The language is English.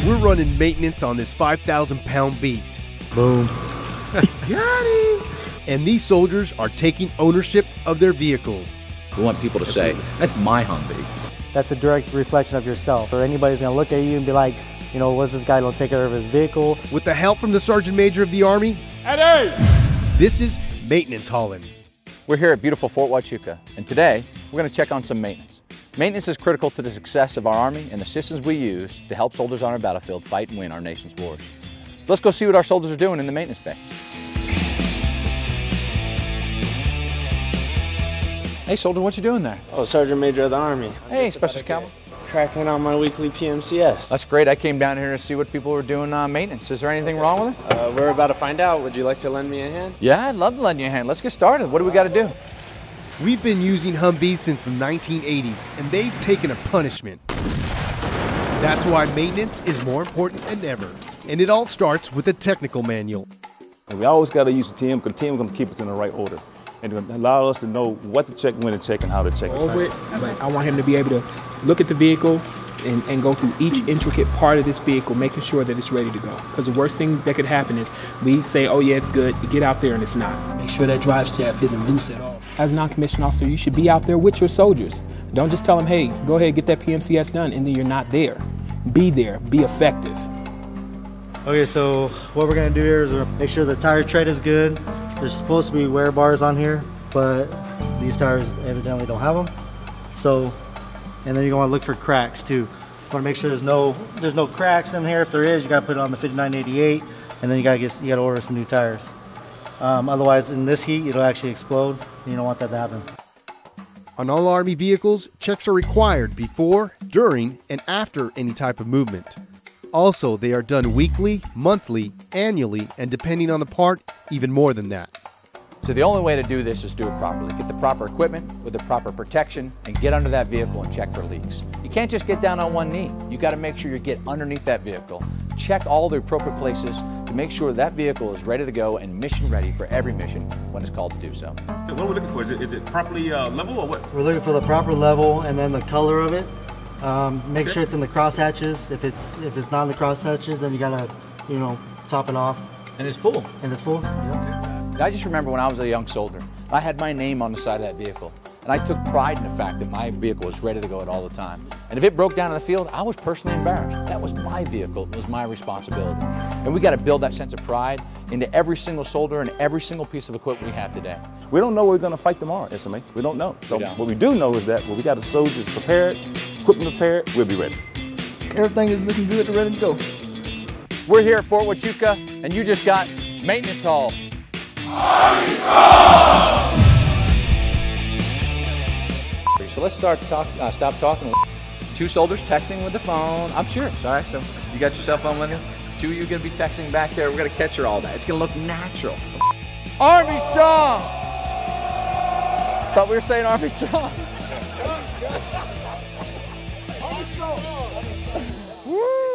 We're running maintenance on this 5,000-pound beast. Boom. Got him. And these soldiers are taking ownership of their vehicles. We want people to say, that's my Humvee. That's a direct reflection of yourself, or anybody's gonna look at you and be like, you know, what's this guy gonna take care of his vehicle? With the help from the Sergeant Major of the Army, Eddie! This is Maintenance Haulin. We're here at beautiful Fort Huachuca, and today we're going to check on some maintenance. Maintenance is critical to the success of our Army and the systems we use to help soldiers on our battlefield fight and win our nation's wars. So let's go see what our soldiers are doing in the maintenance bay. Hey soldier, what you doing there? Oh, Sergeant Major of the Army. Hey, Special Cowboy. Cracking on my weekly PMCS. That's great. I came down here to see what people were doing maintenance. Is there anything wrong with it? We're about to find out. Would you like to lend me a hand? Yeah, I'd love to lend you a hand. Let's get started. What do we got to do? We've been using Humvees since the 1980s, and they've taken a punishment. That's why maintenance is more important than ever. And it all starts with a technical manual. And we always got to use the team, because the team is going to keep us in the right order and to allow us to know what to check, when to check, and how to check it. But I want him to be able to look at the vehicle and go through each intricate part of this vehicle, making sure that it's ready to go. Because the worst thing that could happen is we say, oh yeah, it's good, you get out there and it's not. Make sure that drive shaft isn't loose at all. As a non-commissioned officer, you should be out there with your soldiers. Don't just tell them, hey, go ahead, get that PMCS done, and then you're not there. Be there, be effective. Okay, so what we're gonna do here is make sure the tire tread is good. There's supposed to be wear bars on here, but these tires evidently don't have them. So, and then you're gonna look for cracks too. You wanna make sure there's no cracks in here. If there is, you gotta put it on the 5988, and then you gotta order some new tires. Otherwise, in this heat, it'll actually explode. And you don't want that to happen. On all Army vehicles, checks are required before, during, and after any type of movement. Also, they are done weekly, monthly, annually, and depending on the part, even more than that. So the only way to do this is do it properly. Get the proper equipment with the proper protection and get under that vehicle and check for leaks. You can't just get down on one knee. You got to make sure you get underneath that vehicle. Check all the appropriate places to make sure that vehicle is ready to go and mission ready for every mission when it's called to do so. What are we looking for? Is it properly level or what? We're looking for the proper level and then the color of it. Make sure it's in the cross hatches. If it's not in the cross hatches, then you gotta, you know, top it off. And it's full. And it's full. Yeah. I just remember when I was a young soldier, I had my name on the side of that vehicle. And I took pride in the fact that my vehicle was ready to go at all the time. And if it broke down in the field, I was personally embarrassed. That was my vehicle, it was my responsibility. And we got to build that sense of pride into every single soldier and every single piece of equipment we have today. We don't know where we're going to fight tomorrow, SMA. We don't know. So what we do know is that when we got the soldiers prepared, equipment prepared, we'll be ready. Everything is looking good and ready to go. We're here at Fort Huachuca, and you just got Maintenance Haul. So let's stop talking. Two soldiers texting with the phone. I'm sure. All right, so you got your cell phone with you? Two of you are going to be texting back there. We're going to capture all that. It's going to look natural. Army strong! Thought we were saying Army strong. Army strong! Woo!